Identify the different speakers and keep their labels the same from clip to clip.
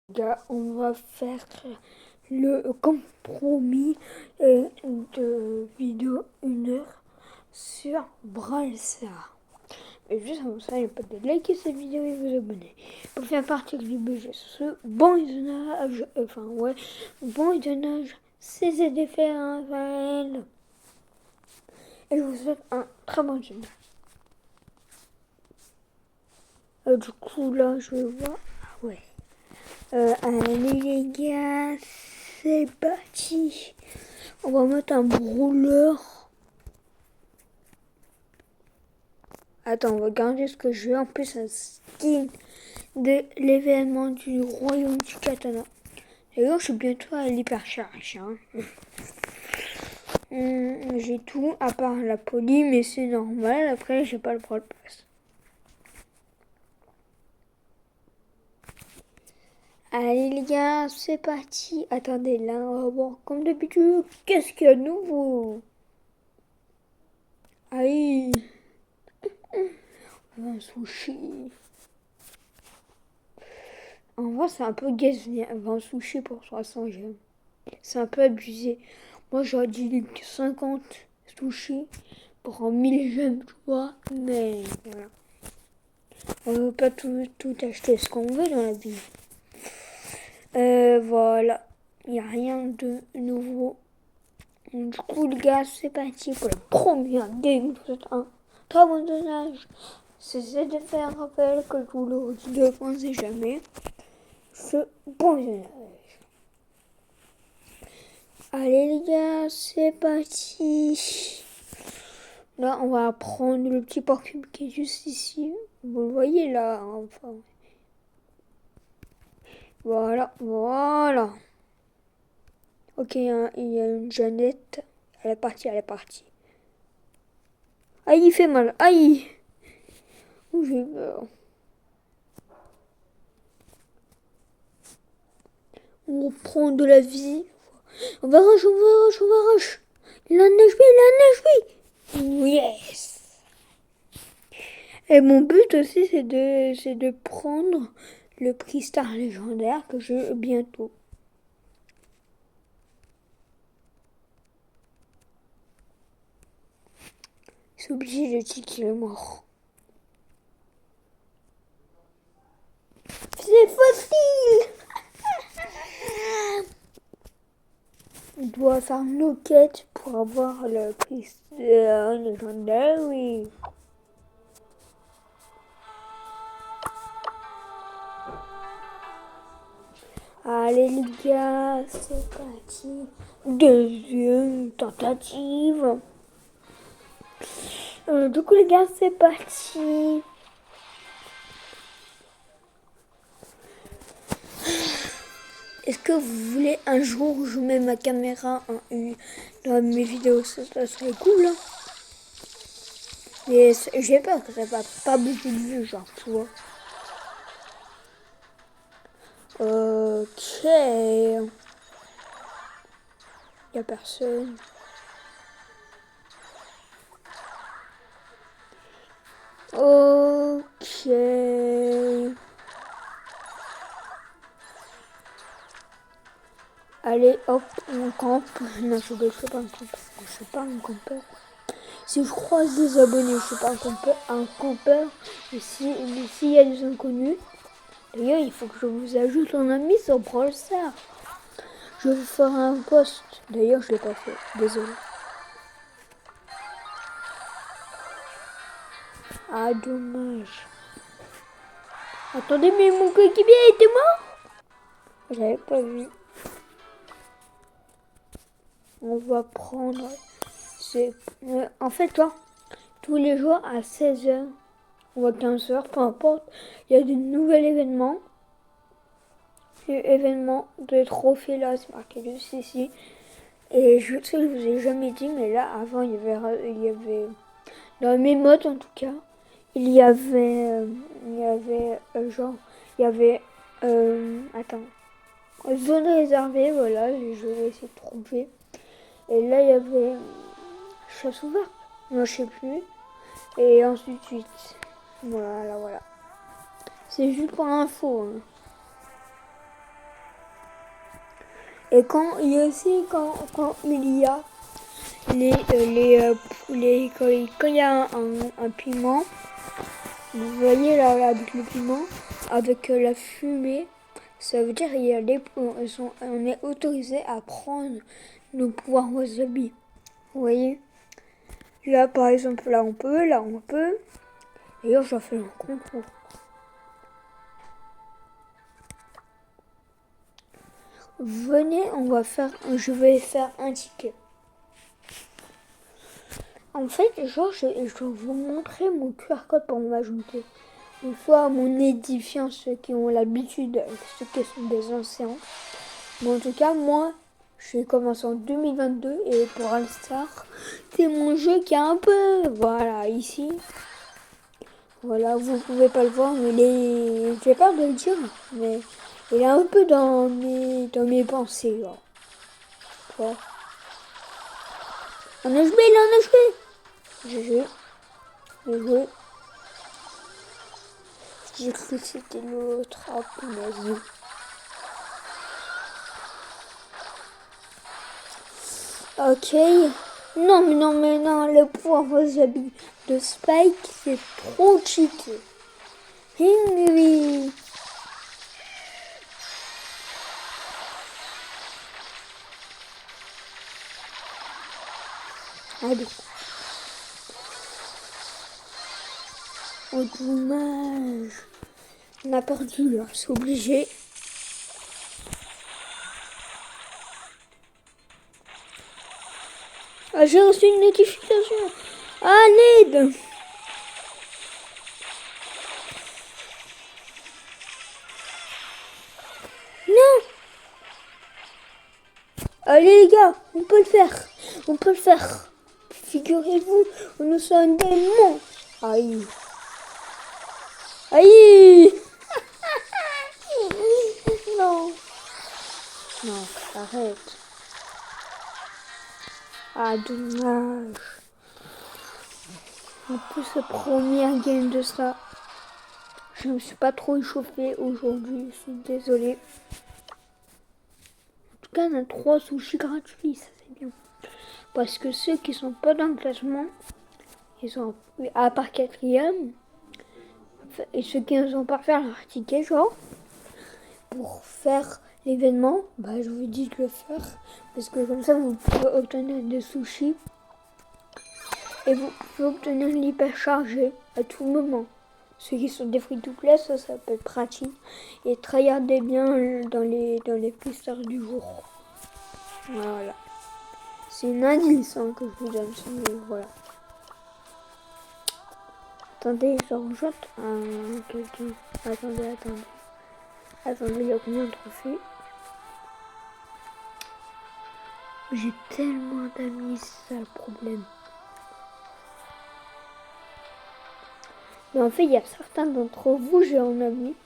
Speaker 1: Gars, on va faire le compromis de vidéo 1 heure sur Brawl Stars. Mais juste avant ça, n'oubliez pas de liker cette vidéo et vous abonner. Pour faire partie du budget sur ce bon visionnage, bon visionnage, CZFR Raphaël. Et je vous souhaite un très bon visionnage. Du coup, là, je vois. Ah ouais. Allez les gars, c'est parti. On va mettre un brawler. Attends, on va garder ce que je veux. En plus, un skin de l'événement du royaume du katana. D'ailleurs, je suis bientôt à l'hypercharge. J'ai tout, à part la poly, mais c'est normal. Après, j'ai pas le brawl pass. Allez les gars, c'est parti. Attendez, là, on va voir comme d'habitude. Qu'est-ce qu'il y a de nouveau? Aïe, un sushi. En vrai, c'est un peu gaspillé. Un sushi pour 300 gemmes. C'est un peu abusé. Moi, j'aurais dit 50 sushis pour 1000 gemmes, tu vois. Mais voilà. On ne veut pas tout acheter ce qu'on veut dans la vie. Voilà. Il n'y a rien de nouveau. Du coup, les gars, c'est parti pour la première game. C'est un très bon donnage. C'est de faire un rappel que je vous le redis, ne pensez jamais. Ce bon donnage. Allez les gars, c'est parti. Là, on va prendre le petit porc-cube qui est juste ici. Vous le voyez là, enfin. Voilà. Ok, il y a une Jeannette. Elle est partie. Aïe, il fait mal. Aïe. Ouh, j'ai peur. On reprend de la vie. On va rush. La neige, oui. Yes. Et mon but aussi, c'est de prendre le prix Star légendaire que j'ai bientôt. C'est obligé de dire qu'il est mort. C'est facile. On doit faire une quête pour avoir le prix légendaire, oui. Allez les gars, c'est parti. Deuxième tentative. Du coup les gars, c'est parti. Est-ce que vous voulez un jour où je mets ma caméra dans mes vidéos? Ça serait cool. Hein, mais j'ai peur que ça va pas beaucoup de vues, genre, tu vois. Ok. Y a personne. Ok. Allez, hop, on campe. Non, je ne suis pas un campeur. Je suis pas un campeur. Si je croise des abonnés, je suis pas un campeur. Et s'il y a des inconnus, d'ailleurs, il faut que je vous ajoute en ami sur Brawl Stars. Je vais faire un post. D'ailleurs, je l'ai pas fait. Désolé. Ah, dommage. Attendez, mais mon coéquipier était mort. J'avais pas vu. On va prendre. En fait, là, tous les jours à 16h ou à 15h, peu importe, il y a des nouveaux événements. Événements de trophées là, c'est marqué juste ici. Et je sais que je vous ai jamais dit, mais là, avant, il y avait dans mes modes en tout cas, il y avait, attends, zone réservée, voilà, je vais essayer de trouver. Et là, il y avait chasse ouverte, moi je sais plus. Et ainsi de suite. Voilà. C'est juste pour l'info. Hein. Et quand il y a aussi quand il y a quand il y a un piment, vous voyez là avec le piment, avec la fumée, ça veut dire on est autorisé à prendre nos pouvoirs wasabi. Vous voyez? Là par exemple, là on peut. D'ailleurs, j'en fais un concours. Venez, je vais faire un ticket. En fait, genre, je vais vous montrer mon QR code pour m'ajouter. Une fois mon édifiant, ceux qui ont l'habitude, ceux qui sont des anciens. Mais en tout cas, moi, j'ai commencé en 2022 et pour All-Star, c'est mon jeu qui est un peu, voilà, ici. Voilà, vous pouvez pas le voir, mais j'ai peur de le dire, mais il est un peu dans mes pensées, genre. Quoi? On a joué, là, on a joué. J'ai joué. J'ai cru que c'était l'autre. Ah, punaise. Ok. Non, le pouvoir wasabi de Spike, c'est trop cheaté. Oui. Allez. Oh, dommage. On a perdu là, c'est obligé. Ah, j'ai reçu une notification. À l'aide. Non. Allez les gars, on peut le faire. Figurez-vous, nous sommes des monstres. Aïe. Non, arrête. Ah, dommage. En plus, le premier game de ça. Je me suis pas trop échauffée aujourd'hui, je suis désolée. En tout cas, on a 3 sushis gratuits, ça c'est bien. Parce que ceux qui sont pas dans le classement, ils sont à part 4e. Et ceux qui ne sont pas faire leur ticket, genre, pour faire l'événement, bah je vous dis de le faire. Parce que comme ça, vous pouvez obtenir des sushis. Et vous pouvez obtenir l'hyper chargé à tout moment. Ceux qui sont des free-to-play, ça peut être pratique. Et tryhardez bien dans les pisteurs du jour. Voilà. C'est une indice que je vous donne. Voilà. Attendez, je rejoins quelqu'un. Attendez. Il y a combien de trophées? J'ai tellement d'amis, c'est ça le problème. Mais en fait, il y a certains d'entre vous, j'ai en amis.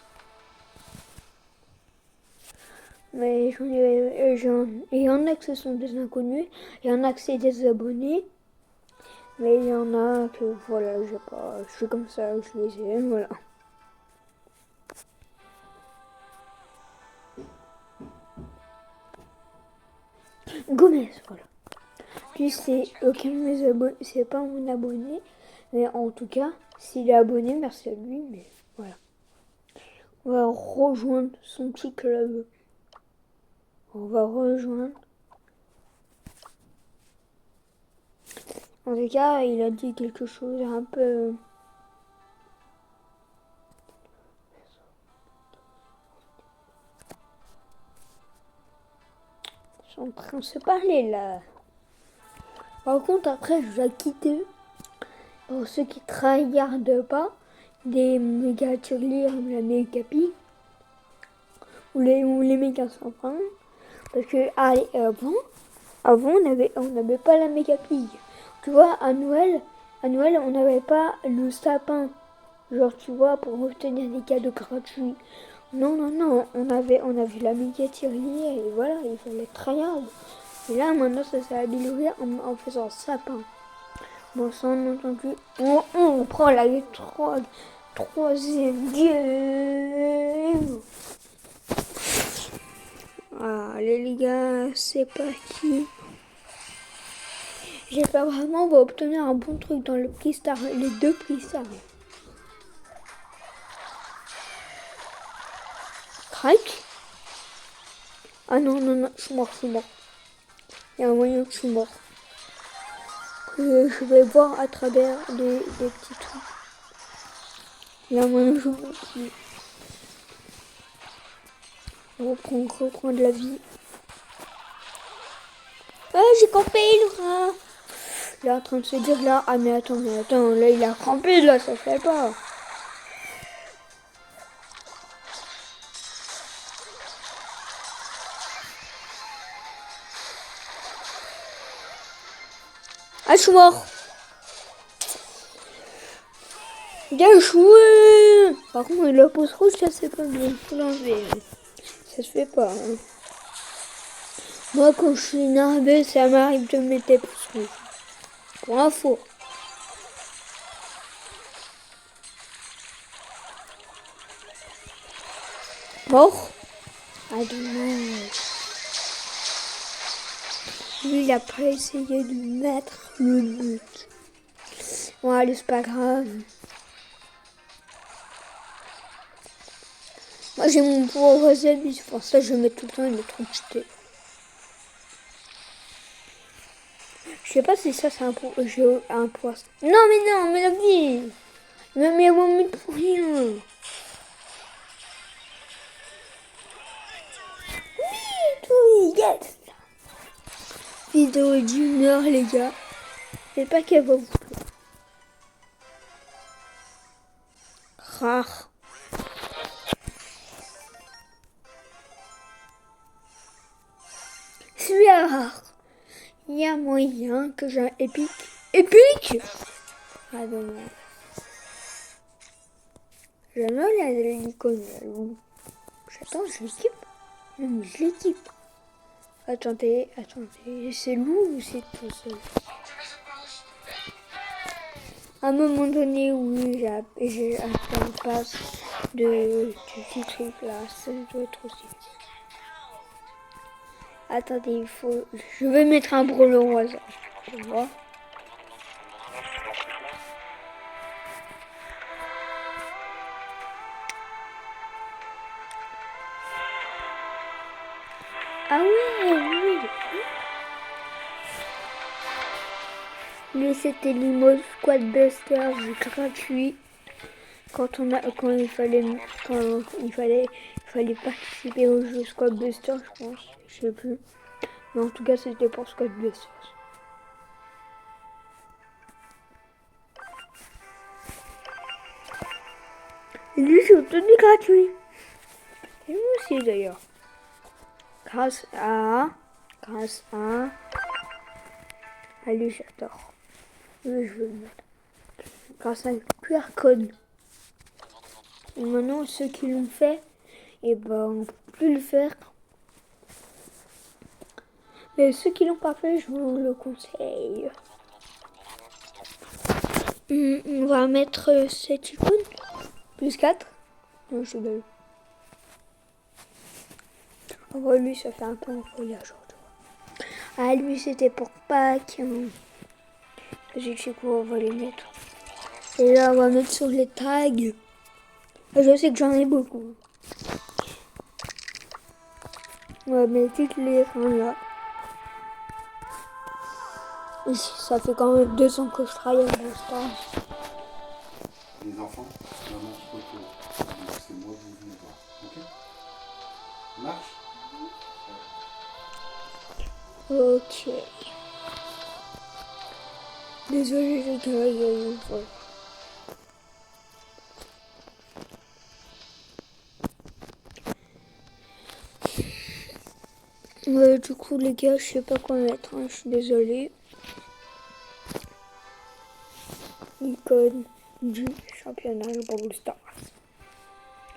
Speaker 1: Mais il y en a que ce sont des inconnus, il y en a que c'est des abonnés. Mais il y en a que, voilà, je suis comme ça, je les aime, voilà. Gomez, voilà. Puis c'est aucun de mes abonnés, c'est pas mon abonné. Mais en tout cas, s'il est abonné, merci à lui, mais voilà. On va rejoindre son petit club. On va rejoindre. En tout cas, il a dit quelque chose un peu... Ils sont en train de se parler là. Par contre, après, je vais quitter. Pour ceux qui ne regardent pas, des méga tirelires, la méga pie, ou les méga 120. Parce que avant on n'avait pas la méga pie. Tu vois, à Noël, on n'avait pas le sapin. Genre, tu vois, pour obtenir des cadeaux gratuits. Non, on avait la méga tirelire et voilà, il fallait tryhard. Et là, maintenant, ça s'est amélioré en faisant sapin. Bon, sans entendu, on prend la troisième game. Allez les gars, c'est parti. J'espère vraiment qu'on va obtenir un bon truc dans le prix star, les 2 prix stars. Crac. Ah non, non, non, je suis mort. Il y a un moyen que je suis mort. Je vais voir à travers des petits trucs. Il y a un moyen que je mort. On reprend de la vie. Ah, j'ai campé le rat. Il est en train de se dire là, ah mais attends, là il a crampé là, ça fait pas. Ah, je suis mort. Bien joué. Par contre, la pose rouge, ça c'est pas bien. Faut l'enlever. Ça se fait pas. Hein. Moi, quand je suis énervé, ça m'arrive de mettre des pouces rouges. Pour info. Mort. Ah, dommage. Lui, il a pas essayé de mettre le but. Bon, allez, c'est pas grave. Moi, j'ai mon pouvoir Zelbi, c'est pour ça que je mets tout le temps les trucs cheatés. Je sais pas si ça, c'est un poisson. Non, mais la vie. Mais elle va mettre pour rien. Oui, yes. Vidéo d'une heure, les gars. J'espère qu'elle va vous plaire. Rare. Super rare. Il y a moyen que j'ai un épique. Épique. Ah dommage. J'aime l'icône. J'attends, je l'équipe. Non, mais je l'équipe. Attendez. C'est loup ou c'est tout seul? À un moment donné, oui, j'ai un passe du petit truc là. Ça doit être aussi. Attendez, je vais mettre un brelan au hasard. Tu vois? Ah ouais, oui. Mais c'était l'Imo Squad Buster gratuit quand il fallait participer au jeu Squad Buster, je pense, je sais plus. Mais en tout cas, c'était pour Squad Buster. Et lui, j'ai obtenu gratuit. Et moi aussi d'ailleurs. Grâce à lui, j'adore. Oui, je veux le mettre. Grâce à un QR code. Et maintenant, ceux qui l'ont fait, et ben, on ne peut plus le faire. Mais ceux qui l'ont pas fait, je vous le conseille. On va mettre cette icône. Plus 4. Non, je vais. Oh, lui, ça fait un peu un voyage. Ah, lui, c'était pour Pâques. Je sais quoi, on va les mettre. Et là, on va mettre sur les tags. Je sais que j'en ai beaucoup. On va mettre toutes les fins là. Et ça fait quand même 2 ans que je travaille à l'instant.
Speaker 2: Les enfants, maman photo. C'est moi que vous venez voir. Ok? Marche?
Speaker 1: Ok. Désolé les gars, il y a eu une fois. Du coup les gars, je sais pas quoi mettre, hein, je suis désolée. Icône du championnat de Brawl Stars.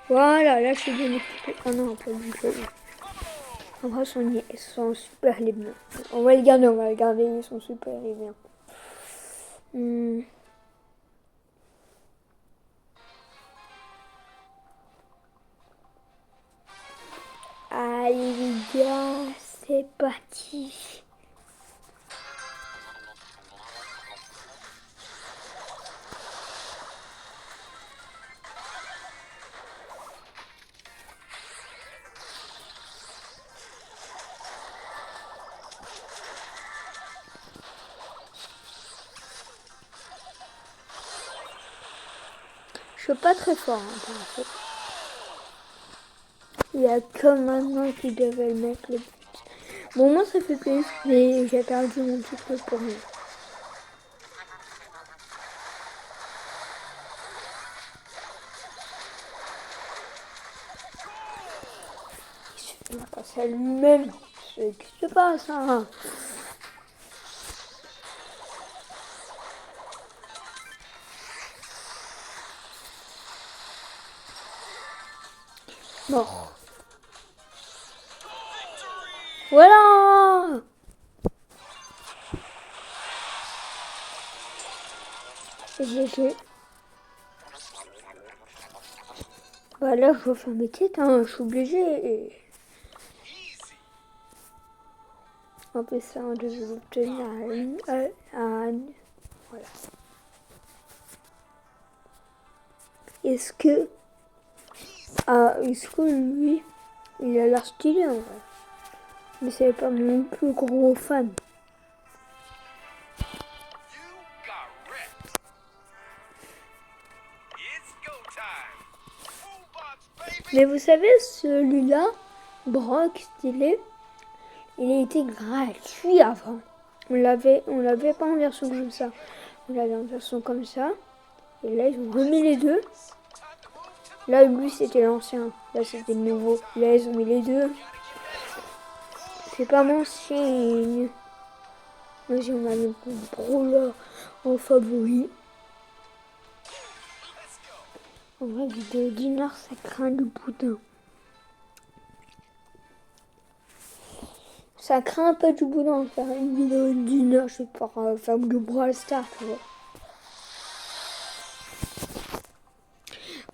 Speaker 1: Voilà, là je suis bien équipé. Ah non, pas du tout. En vrai, ils sont super les biens. On va les garder, ils sont super les biens. Allez les gars, c'est parti. Je suis pas très fort par contre. Il y a que maintenant qui devait le mettre le but. Bon, moi ça fait plaisir, mais j'ai perdu mon titre pour rien. Il va passer à lui-même. Qu'est-ce qui se passe hein? Mort. Voilà. GG. Voilà, je vais faire mes quêtes, hein. Je suis obligée. On peut ça, on devait obtenir voilà. Est-ce que lui, il a l'air stylé en vrai. Mais c'est pas mon plus gros fan. Mais vous savez, celui-là, Brock stylé, il a été gratuit avant. On l'avait pas en version comme ça. On l'avait en version comme ça. Et là, ils ont remis les deux. Là, lui, c'était l'ancien. Là, c'était le nouveau. Là, ils ont mis les deux. C'est pas mon signe. Moi, j'ai mis le brawler en favori. En vrai, vidéo d'une heure, ça craint le boudin. Ça craint un peu du boudin de faire une vidéo d'une heure. Je vais pouvoir faire du Brawl Stars, tu vois.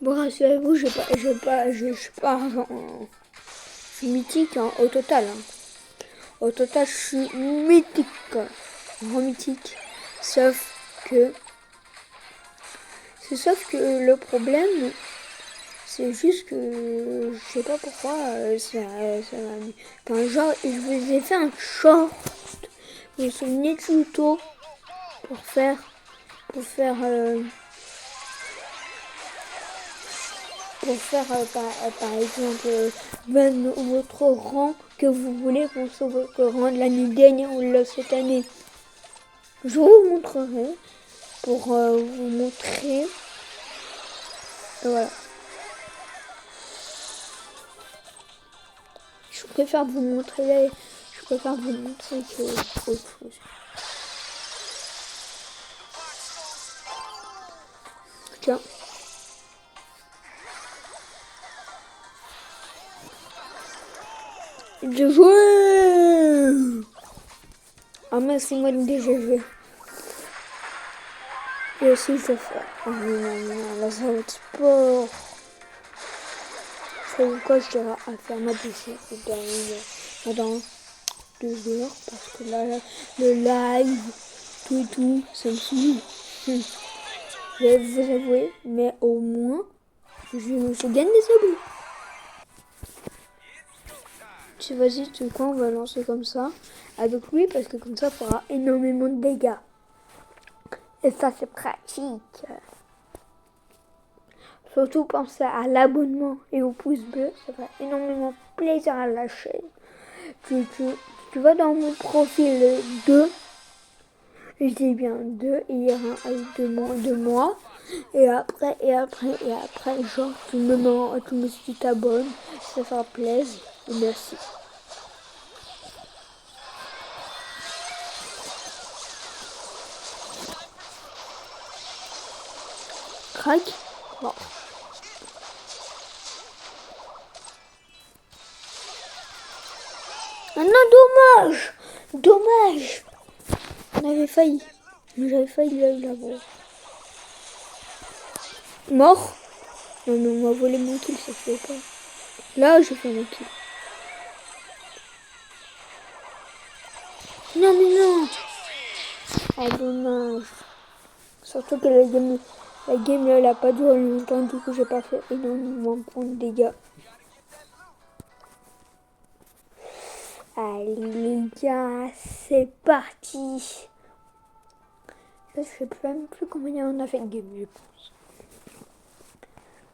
Speaker 1: Bon, rassurez-vous, je suis pas je suis mythique hein, au total. Hein. Au total, je suis mythique. Grand mythique. Sauf que le problème, c'est juste que je sais pas pourquoi ça m'a mis. Enfin, genre, je vous ai fait un short. Vous vous souvenez de tuto pour faire par exemple votre rang que vous voulez pour sauver votre rang de l'année dernière ou de cette année. Je vous montrerai pour vous montrer. Voilà. Je préfère vous montrer que autre chose. Tiens. De jouer. Ah mais c'est moi déjà joué. Et aussi je fais la salle de sport. C'est quoi je dirais à faire ma déchet dans 2 heures parce que là le live tout ça me saoule. Je vais vous avouer, mais au moins je gagne des abonnés. Vas-y, tu sais quoi, on va lancer comme ça avec lui parce que comme ça, il fera énormément de dégâts. Et ça, c'est pratique. Surtout pensez à l'abonnement et au pouce bleu, ça fait énormément plaisir à la chaîne. Tu vas dans mon profil 2, je dis bien 2, il y aura un avec de moi. Et après, genre, tu t'abonnes, ça fera plaisir. Et merci. Crac. Bon. Ah non, dommage. On avait failli. Mais j'avais failli l'avoir. Mort. Non, mais on m'a volé mon kill, ça fait pas. Là, j'ai fait mon kill. Non, mais non. Ah, dommage. Surtout que la game là, elle a pas duré longtemps, du coup j'ai pas fait énormément de dégâts. Allez les gars, c'est parti. Je sais même plus combien on a fait de game, je pense.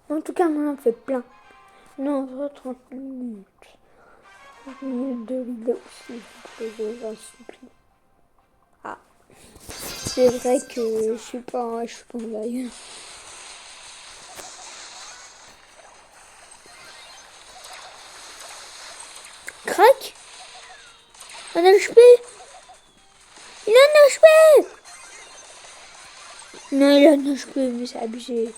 Speaker 1: En tout cas, on en a fait plein. Non, 30 minutes. 30 minutes de vidéo, s'il vous plaît, j'en supplie. Ah, c'est vrai que je suis pas en live. Crac. Un HP. Il a un HP. Non, il a un HP, mais c'est abusé.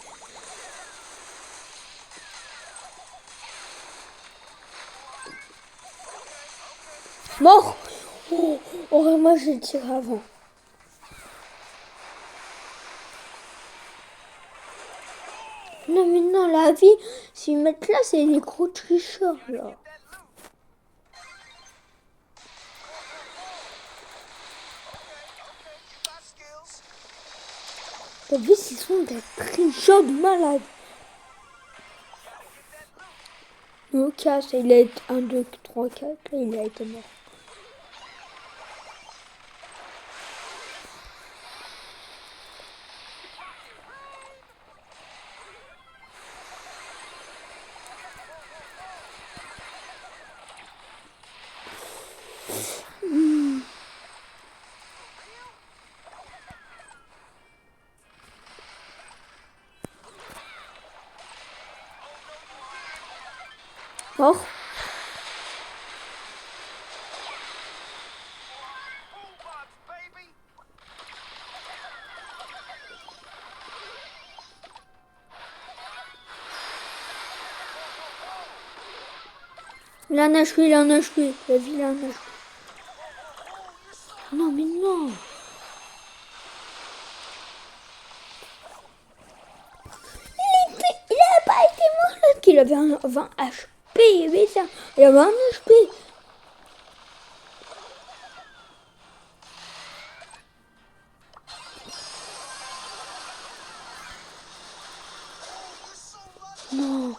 Speaker 1: Mort. Oh, moi je le tire avant. Non mais non, la vie, s'ils mettent là, c'est des gros tricheurs là. La vie, ils sont des tricheurs de malades. Ok, ça il a été 1, 2, 3, 4, là il a été mort. Mort. Il a un HP, il a un HP. La vie, il a un HP. Non mais non. Il a pas été mort là, qu'il avait un 20 HP, il y avait ça. Il avait un HP. Non.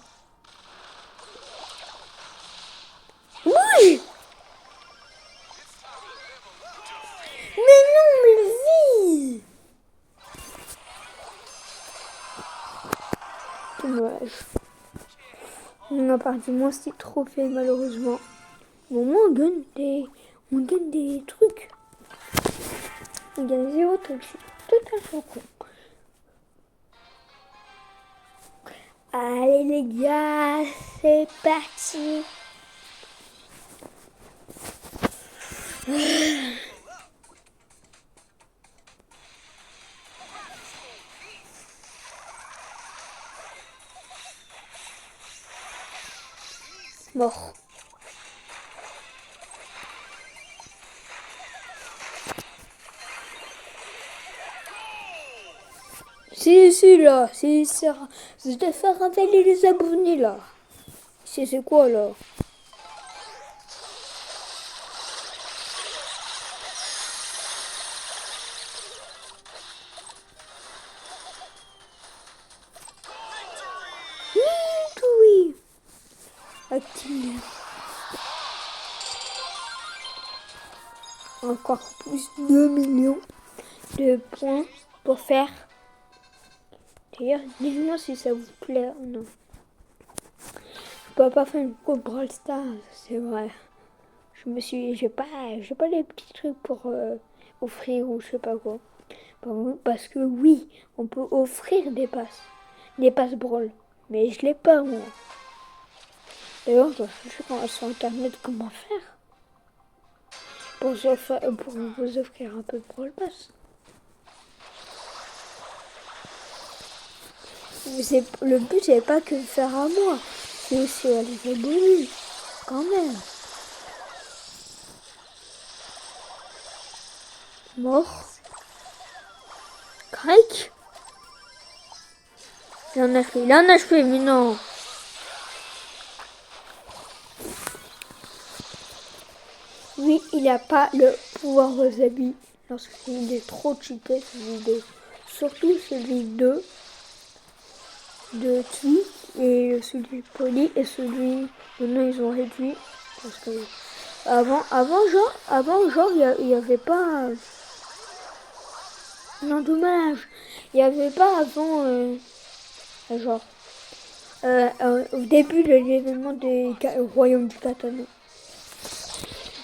Speaker 1: Oui. Mais non, mais vie. Dommage. On a perdu moins ces trophées malheureusement. Au moins on gagne des trucs. On gagne 0 trucs. C'est totalement con. Allez les gars, c'est parti. Mort. C'est là, c'est de faire avaler les abonnés là. C'est quoi là? Oui. Active. Encore plus 2 millions de points pour faire. D'ailleurs, dites-moi si ça vous plaît ou non. Je peux pas faire une coupe Brawl Stars, c'est vrai. J'ai pas les petits trucs pour offrir ou je sais pas quoi. Parce que oui, on peut offrir des passes Brawl, mais je l'ai pas moi. D'ailleurs, je cherche sur internet comment faire pour vous offrir un peu de Brawl Pass. Le but c'est pas que de faire à moi, c'est aussi à les abonnés, quand même. Mort. Crac. Il en a HP, mais non. lui, il n'a pas le pouvoir wasabi. Lorsqu'il est trop cheaté, surtout celui de Tui et celui de Poli et celui maintenant ils ont réduit parce que avant genre il y avait pas non dommage il y avait pas avant genre au début de l'événement des royaumes du katana.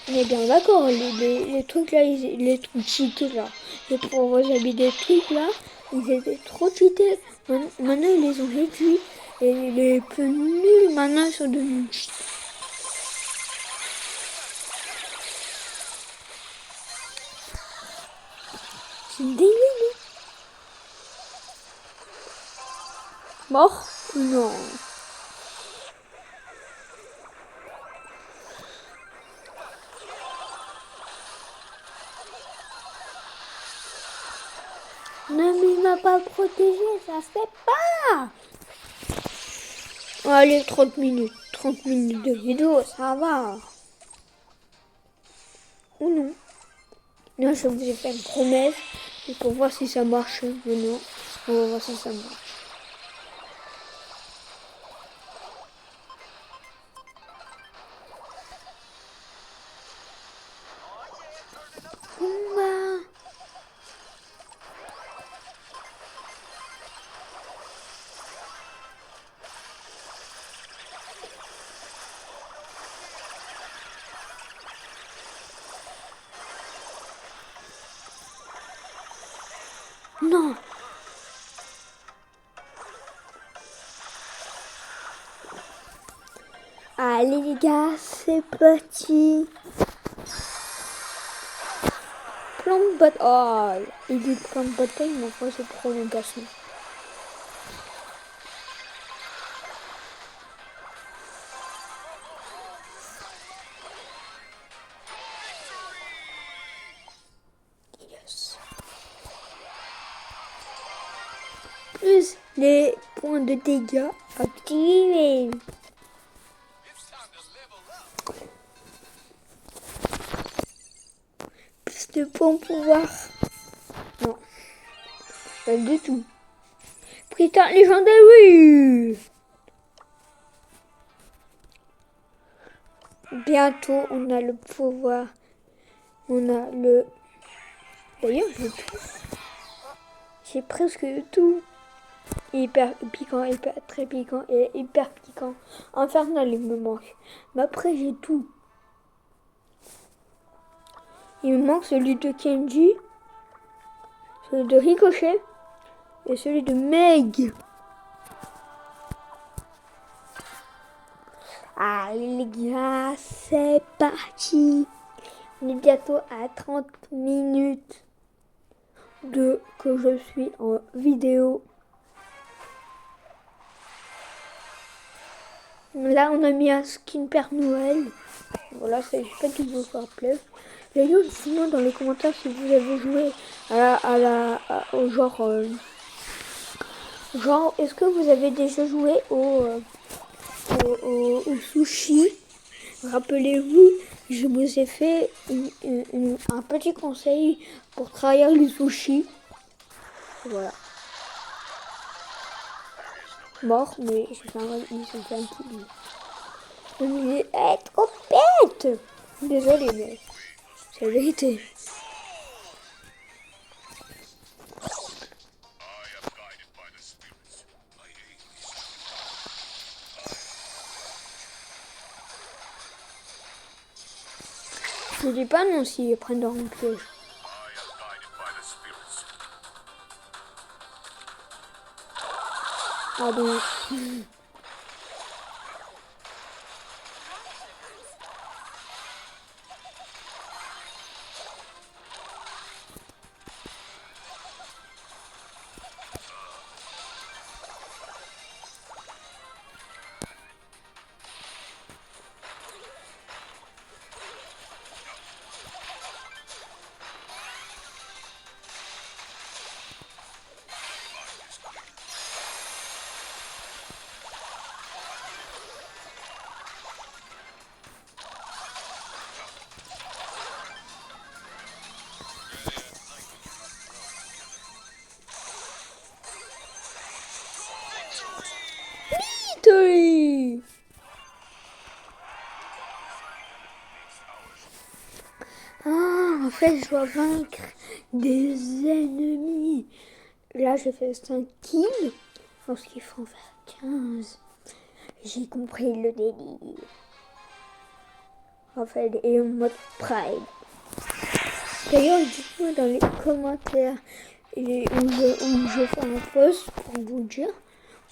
Speaker 1: On est bien d'accord, les trucs là, les trucs cheatés là, les pouvoirs wasabi des trucs là, ils étaient trop cheatés. Maintenant ils les ont réduits et les plus nuls maintenant ils sont devenus cheatés. C'est une dinguerie, non? Mort? Non. Non mais il m'a pas protégé, ça se fait pas. Allez, 30 minutes de vidéo, ça va. Ou non? Non, je vous ai fait une promesse pour voir si ça marche. Mais non, on va voir si ça marche. Bah. Non. Allez les gars, c'est parti. Plan de bataille. Oh, il dit plan de bataille, mais enfin c'est prolongation. Yes. Plus les points de dégâts activés. Plus de points pouvoir. Non. Pas du tout. Putain, légendaire, oui. Bientôt, on a le pouvoir. On a le... D'ailleurs, j'ai tout. J'ai presque tout. Hyper piquant, hyper très piquant et hyper piquant. Infernal, il me manque. Mais après, j'ai tout. Il me manque celui de Kenji, celui de Ricochet et celui de Meg. Allez les gars, c'est parti. On est bientôt à 30 minutes de que je suis en vidéo. Là, on a mis un skin Père Noël. Voilà, j'espère qu'il vous faire plaisir. D'ailleurs, sinon dans les commentaires si vous avez joué au genre, est-ce que vous avez déjà joué au sushi? Rappelez-vous, je vous ai fait un petit conseil pour travailler le sushi. Voilà. Mort, mais j'ai fait un petit lit. Il est trop bête. Désolé, mais c'est la vérité. Je dis pas non s'ils prennent dans une piège. Ah bon. En fait, je dois vaincre des ennemis. Là, j'ai fait 5 kills. Je pense qu'il faut en faire 15. J'ai compris le délire. En fait, et en mode pride. D'ailleurs, dites-moi dans les commentaires où je fais un post pour vous dire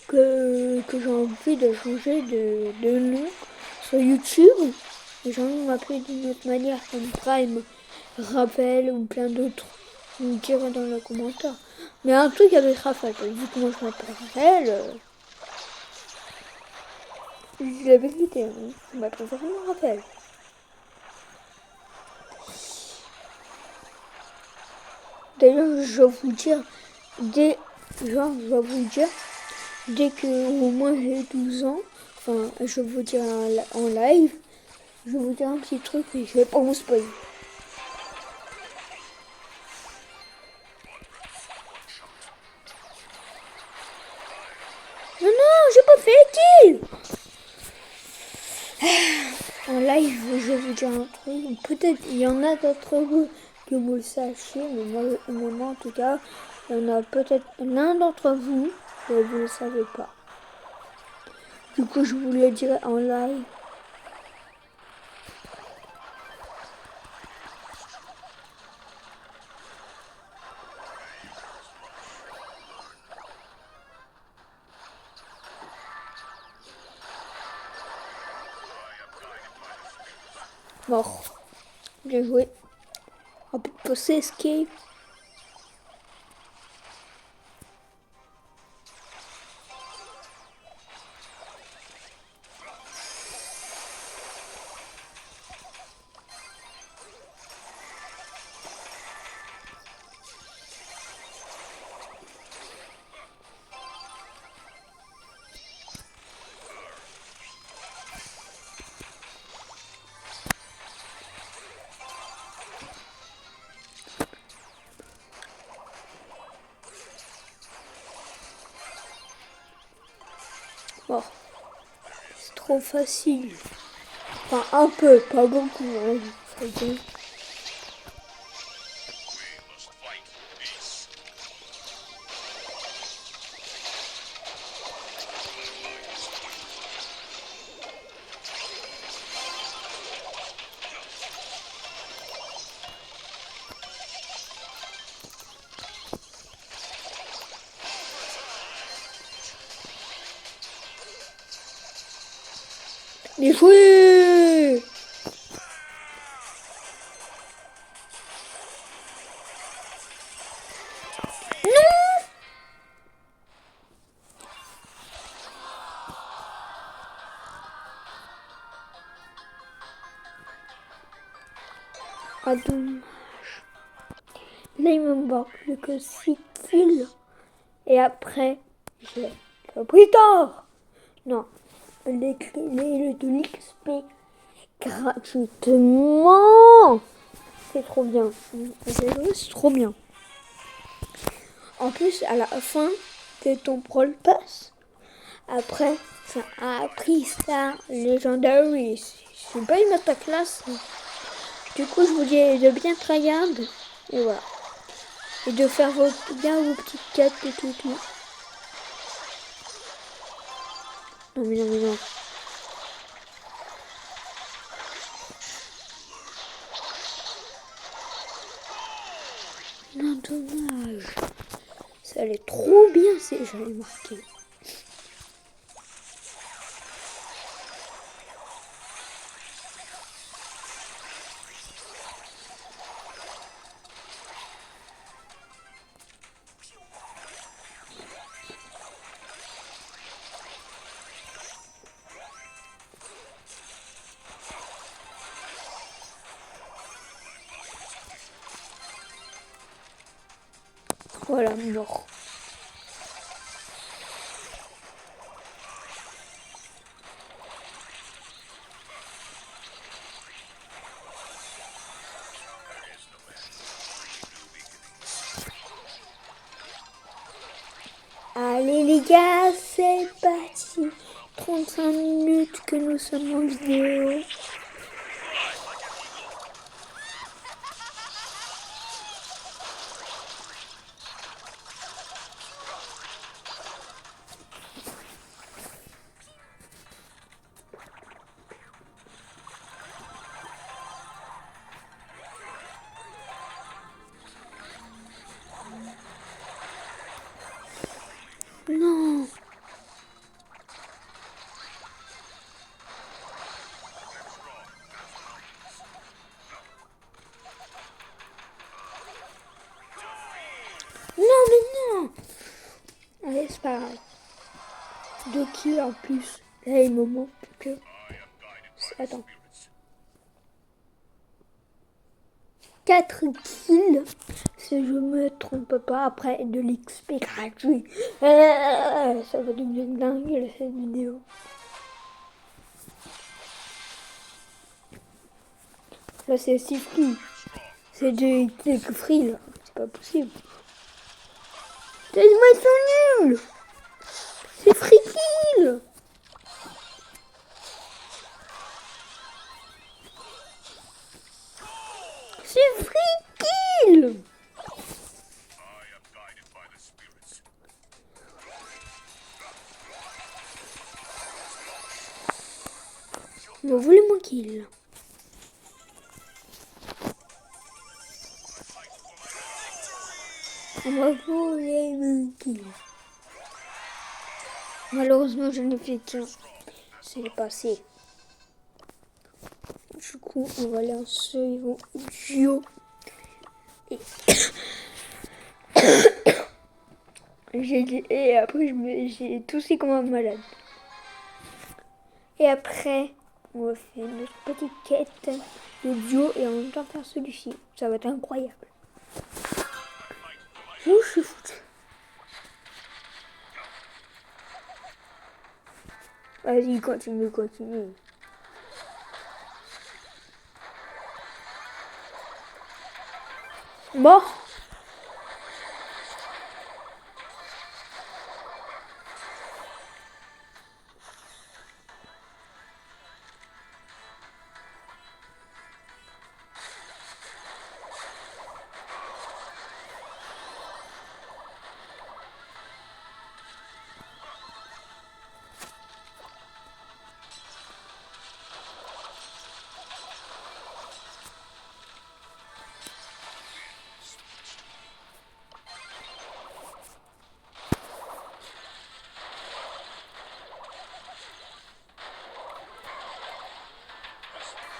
Speaker 1: que j'ai envie de changer de nom sur YouTube. Et j'ai envie de m'appeler d'une autre manière, comme Prime, Rappel ou plein d'autres. Vous me direz dans les commentaires. Mais un truc avec Raphaël, vu que moi je m'appelle Raphaël, je dis la vérité, hein. Je m'appelle vraiment Raphaël. D'ailleurs, je vais vous dire, dès que moi j'ai 12 ans, enfin, je vais vous dire en live, je vais vous dire un petit truc, mais je vais pas vous spoiler. Non, j'ai pas fait kill. En live, je vais vous dire un truc. Peut-être il y en a d'entre vous que vous le sachiez, mais moi en tout cas, il y en a peut-être l'un d'entre vous et vous ne le savez pas. Du coup, je vous le dirai en live. Mort. Bien joué. On peut passer escape. Mort. C'est trop facile. Enfin, un peu, pas beaucoup. Hein. Bien joué. Ah, dommage. Là, il me manque plus que 6 kills. Et après, j'ai le prix d'or. Non, les clés de l'XP gratuitement. C'est trop bien. C'est trop bien. En plus, à la fin de ton Brawl Pass, après, ça a appris ça, Legendary. C'est pas une autre classe. Du coup, je vous dis de bien tryhard. Et voilà. Et de faire bien vos petites quêtes et tout. Non, mais non. Non, dommage. Ça allait trop bien si j'avais marqué. Voilà, mort. Allez les gars, c'est parti. 35 minutes que nous sommes en vidéo. pareil. 2 kills en plus. Là, il me manque que... Attends. 4 kills, si je me trompe pas, après de l'XP gratuit. Ça va devenir dingue cette vidéo. Là, c'est 6 kills. C'est des free, là. C'est pas possible. Tellement ils sont nuls. C'est free kill. C'est free kill. Vous voulez mon kill? Vous voulez mon kill? Malheureusement, je n'ai fait qu'un. C'est passé. Du coup, on va lancer mon duo. Et après, j'ai toussé comme un malade. Et après, on va faire notre petite quête de duo et en même temps faire celui-ci. Ça va être incroyable. Où je suis foutu? Vas-y, continue. Mort.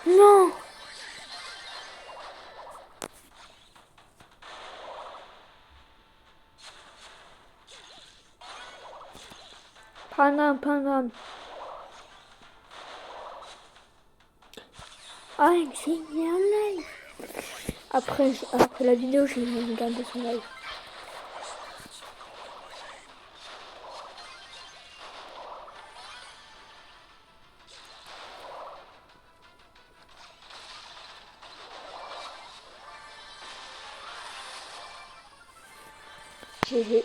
Speaker 1: Non. Panam. Ah, génial. Après la vidéo, je vais regarder son live. GG.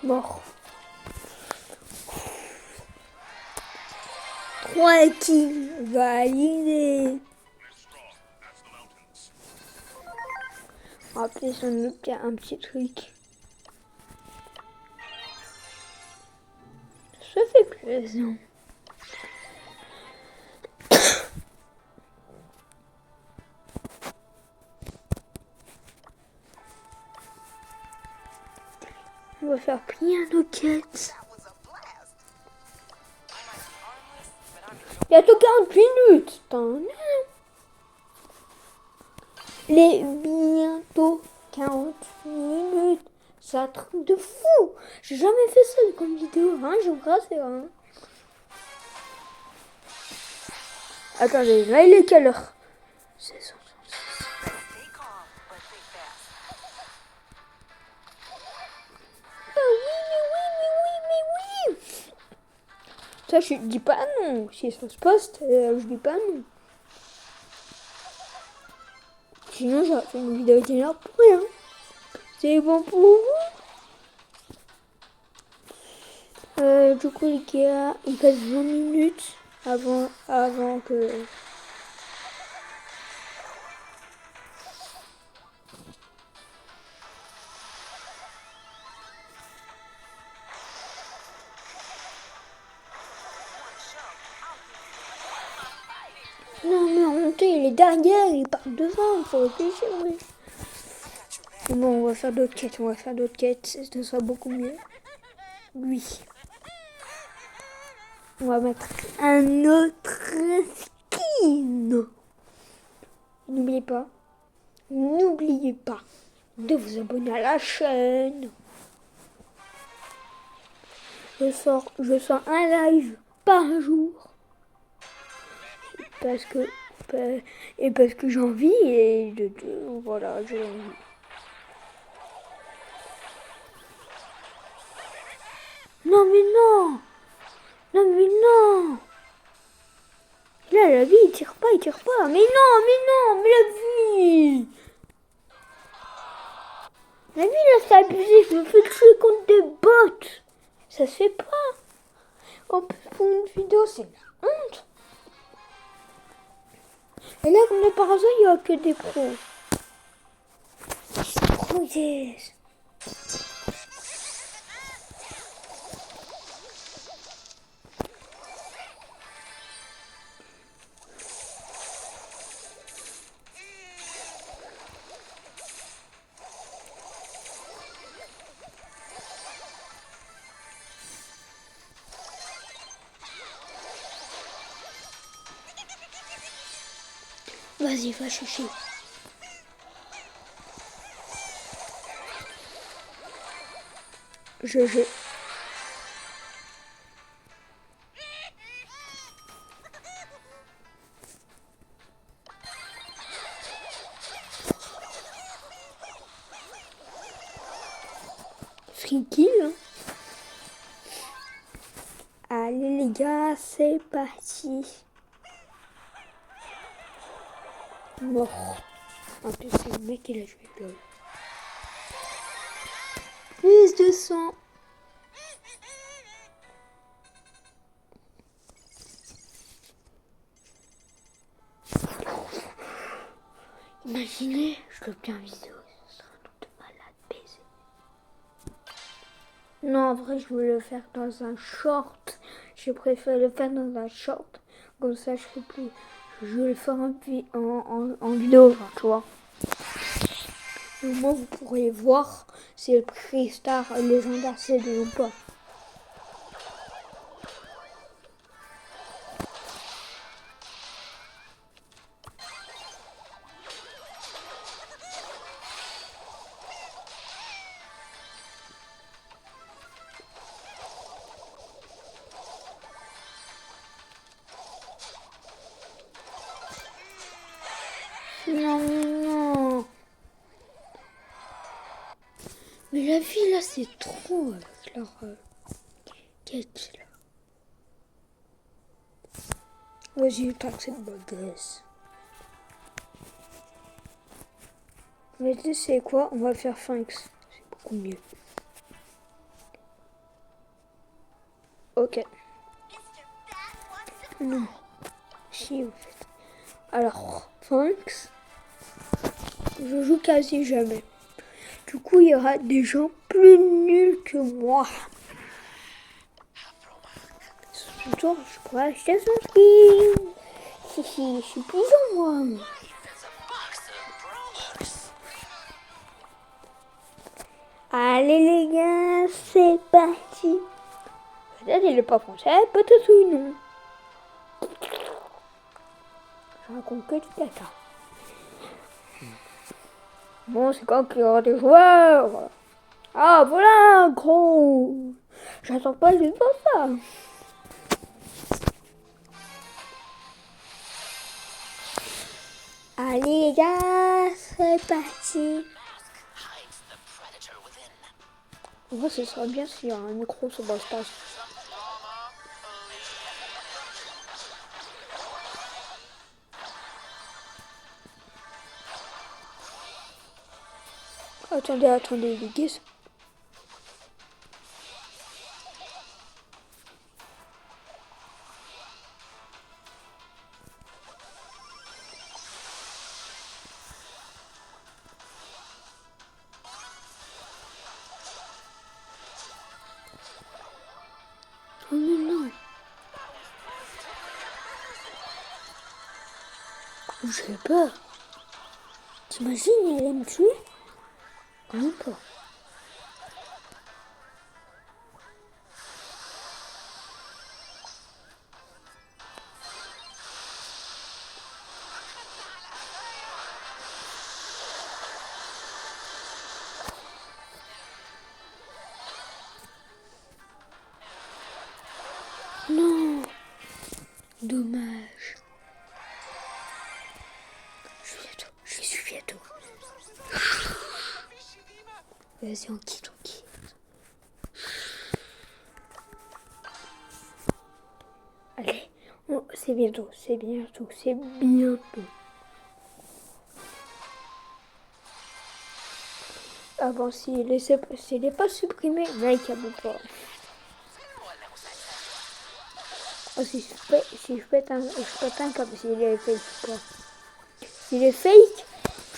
Speaker 1: Mort. 3 kills validés. Après, ça me fait un petit truc. Ça fait plaisir. On va faire plein de quêtes. Bientôt 40 minutes. Les bientôt 40 minutes. C'est un truc de fou. J'ai jamais fait ça comme vidéo. Hein, je vous rassure. Hein. Attendez, là il est quelle heure? C'est ça. Oui. Ça, je dis pas non. Si ça se poste, je dis pas non. Sinon, j'aurais fait une vidéo d'une heure pour rien. C'est bon pour vous? Du coup, il passe 20 minutes avant que... Non, temps il est derrière, il part devant, il faut réfléchir, oui. Bon, on va faire d'autres quêtes, ce sera beaucoup mieux. Oui. On va mettre un autre skin. N'oubliez pas de vous abonner à la chaîne. Je sors un live par jour. Parce que j'ai envie et voilà, j'ai envie. Non mais non. Non mais non. Là la vie il tire pas. Mais non, mais la vie. La vie là c'est abusé, je me fais tuer contre des bots. Ça se fait pas. En plus pour une vidéo c'est la honte. Et là comme par hasard il n'y a que des pros. Oh yes. Vas-y, va chercher. Je. Free kill. Hein. Allez les gars, c'est parti. Mort. En plus, c'est le mec qui l'a joué. Lol. Plus de sang. Imaginez, je le bien vidéo. Ce sera un truc de malade baiser. Non, en vrai, je veux le faire dans un short. Je préfère le faire dans un short. Comme ça, je fais plus. Je vais le faire en vidéo, genre, tu vois. Au moins, vous pourrez voir si le prix star légendaire c'est ou pas. Non, mais non. Mais la vie là, c'est trop avec leur quête là. Vas-y, tac cette bagasse. Vas-y, c'est quoi? On va faire Finks. C'est beaucoup mieux. Ok. Non. Si, en fait. Alors, Finks, je joue quasi jamais. Du coup, il y aura des gens plus nuls que moi. Ce soir, je pourrais acheter son skin. Si, je suis pigeon, moi. Allez, les gars, c'est parti. Peut-être il est pas français, peut-être oui, non. Je raconte que du caca. Bon, c'est quand qu'il y aura des joueurs. Ah, voilà, gros. J'attends pas juste pour ça. Allez les gars, c'est parti. En vrai, ce serait bien s'il y a un micro sur le stage. Attendez, les gars. Oh mais non. J'ai peur. T'imagines, il allait me tuer? Quand même pas. Non, dommage. Je suis bientôt. Vas-y, on quitte. Allez, c'est bientôt. Avant, s'il n'est pas supprimé, like à mon pas. Oh, si je pète un câble, s'il est fake ou pas. S'il est fake,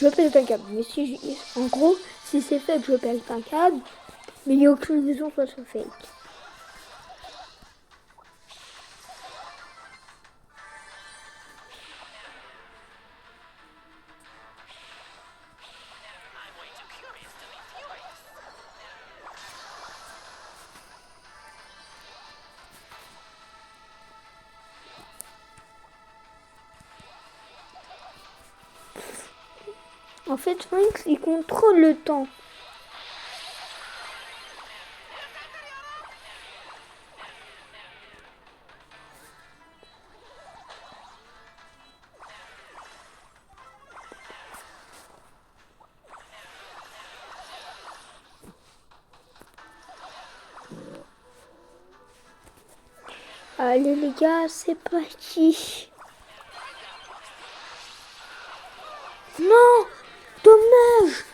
Speaker 1: je pète un câble. Mais en gros, si c'est fake, je pète un câble. Mais il n'y a aucune raison que ce soit fake. En fait, Frank, il contrôle le temps. Allez les gars, c'est parti. Non, dommage.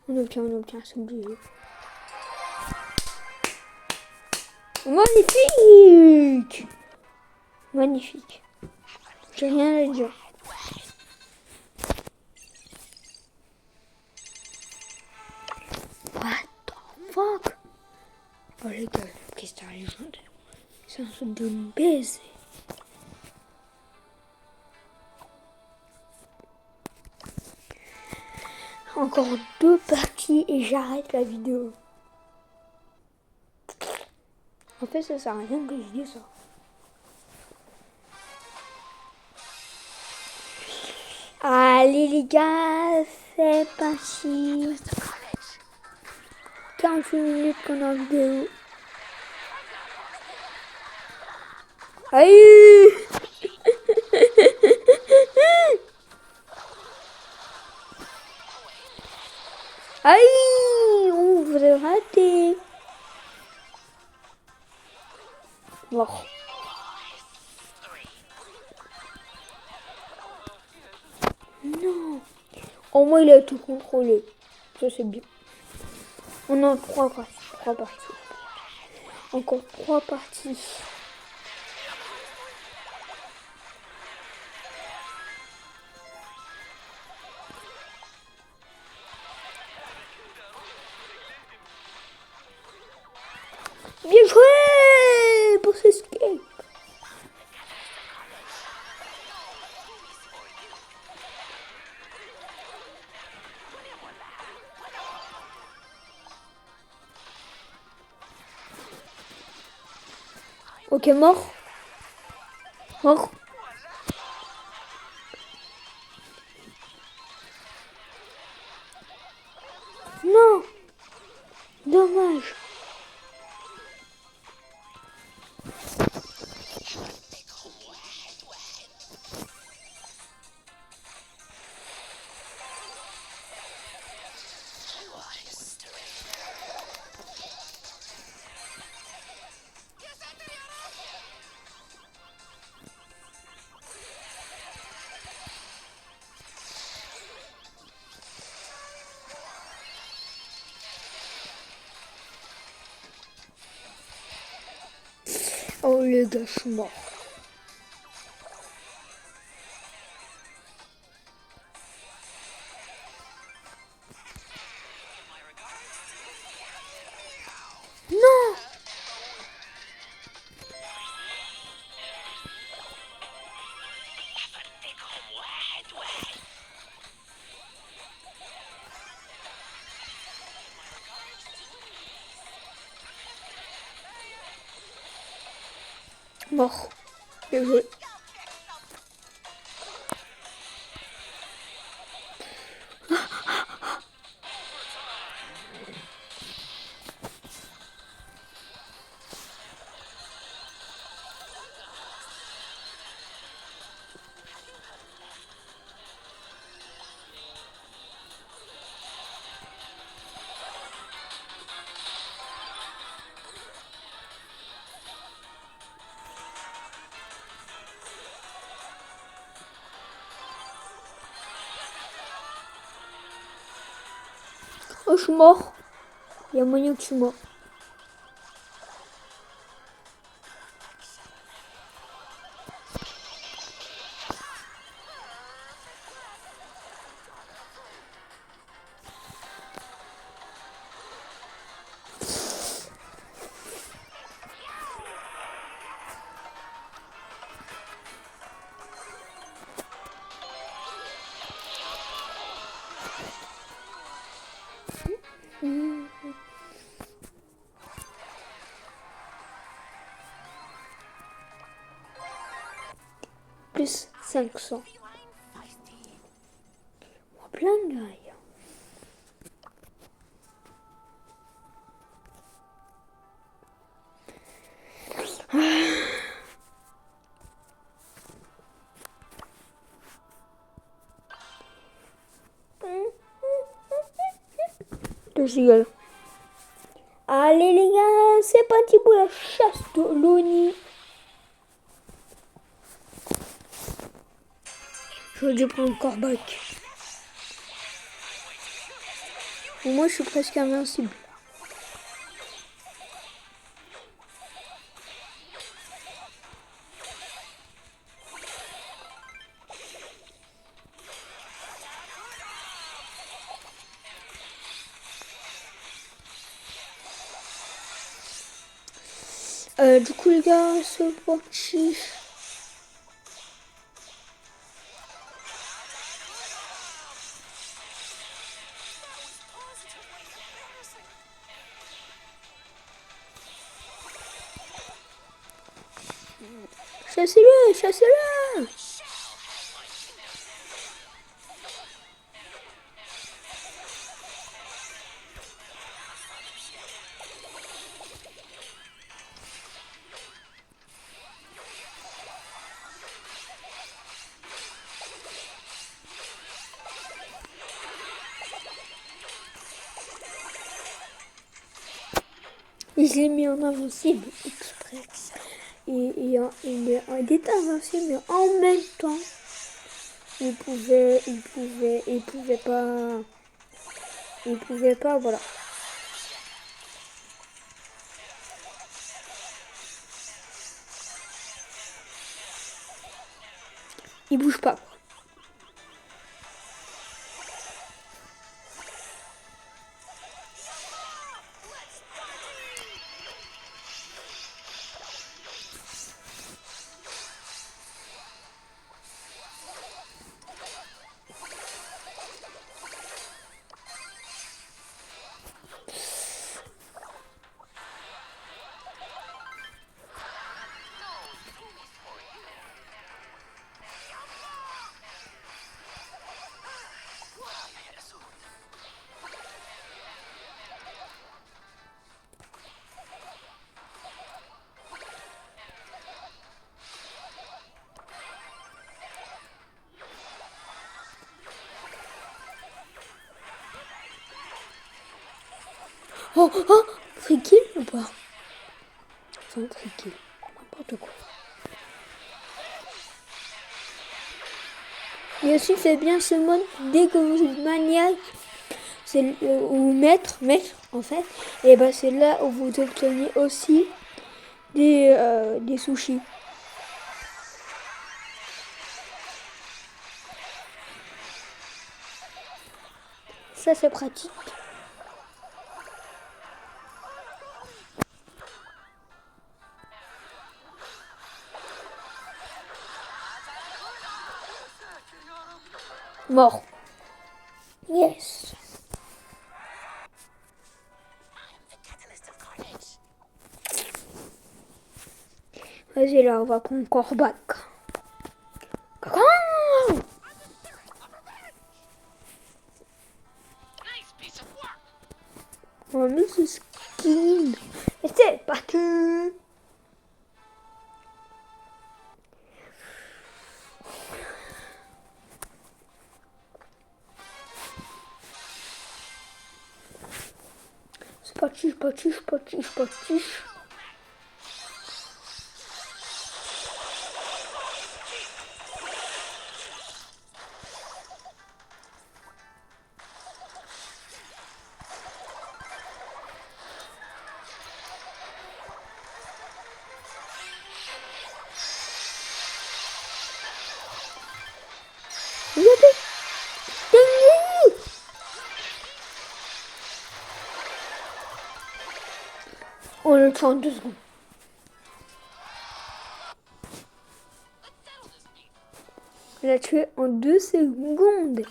Speaker 1: On obtient, c'est obligé. Magnifique. J'ai rien à dire. What the fuck? Oh les gars, qu'est-ce que t'as légendaire? C'est un truc de baiser. Encore 2 parties et j'arrête la vidéo. En fait, ça sert à rien que je dise ça. Allez les gars, c'est parti. 48 minutes qu'on est en vidéo. Aïe. Aïe. Oh, vous avez raté. Mort. Non. Au moins, il a tout contrôlé. Ça, c'est bien. On a 3 parties. Encore 3 parties. Bien joué pour ce skate. Ok, mort. Mort. Non. Dommage. Oh les gars, je suis mort. Non. Mort. Bien joué. Oh, je suis mort. Il y a moyen que je suis mort. Plus 500. Oh, plein de gars. De giga. Allez les gars, c'est parti pour la chasse de l'ONI. J'aurais dû prendre Corbac. Moi je suis presque invincible. Du coup les gars, c'est parti. Chassez-le, chassez-le. Je l'ai mis en invincible exprès. Il était invincible, mais en même temps, il pouvait pas, voilà. Il bouge pas. Oh, oh, trikill ou pas? Enfin, trikill, n'importe quoi. Et aussi, c'est bien ce mode, dès que vous êtes maniaque, ou maître, en fait, et ben c'est là où vous obtenez aussi des sushis. Ça, c'est pratique. Mort. Yes. Vas-y, là, on va prendre Corbac. Cacao! On va mettre ce skin. Et c'est parti! C'est parti, parti, parti, parti. Regardez! Ding! On le tue en 2 secondes. On l'a tué en 2 secondes.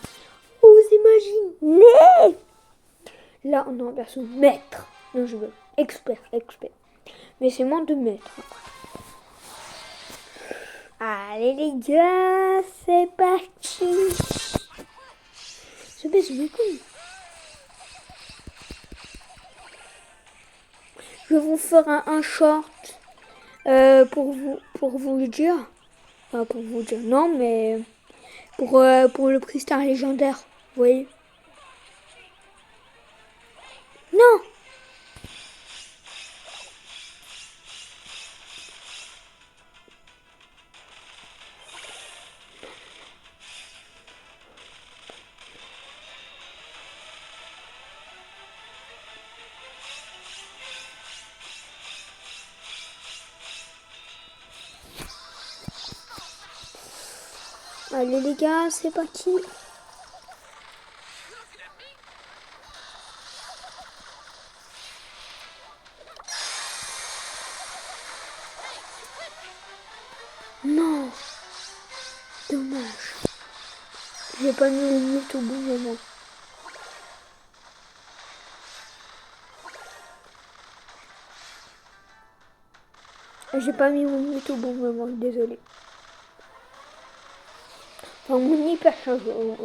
Speaker 1: Vous imaginez? Là, on a un perso maître. Non, je veux expert. Mais c'est moins de maître. Allez les gars, c'est parti. Ce baisse beaucoup. Je vais vous faire un short pour vous le dire. Enfin, pour vous dire non, mais pour le prix Star légendaire. Vous voyez? Non! Allez les gars, c'est parti. Non, dommage. J'ai pas mis le mute au bon moment. J'ai pas mis mon mute au bon moment, désolé. Enfin, mon hyper change. Non,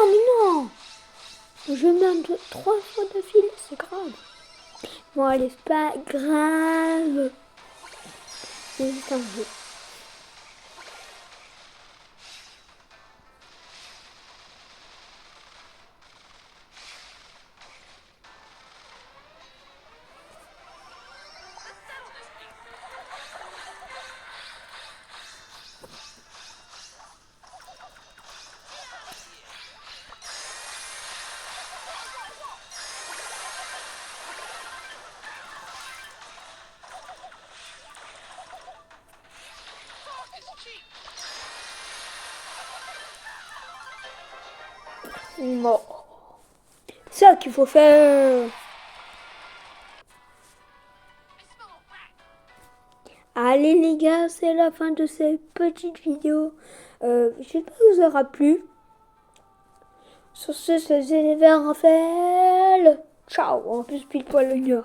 Speaker 1: mais non! Je meurs 3 fois d'affilée, c'est grave. Bon, allez, c'est pas grave. C'est juste un jeu. Bon. C'est ça qu'il faut faire. Allez les gars, c'est la fin de cette petite vidéo. J'espère que vous aura plu. Sur ce, c'était Raphaël. Ciao. En plus, pile poil le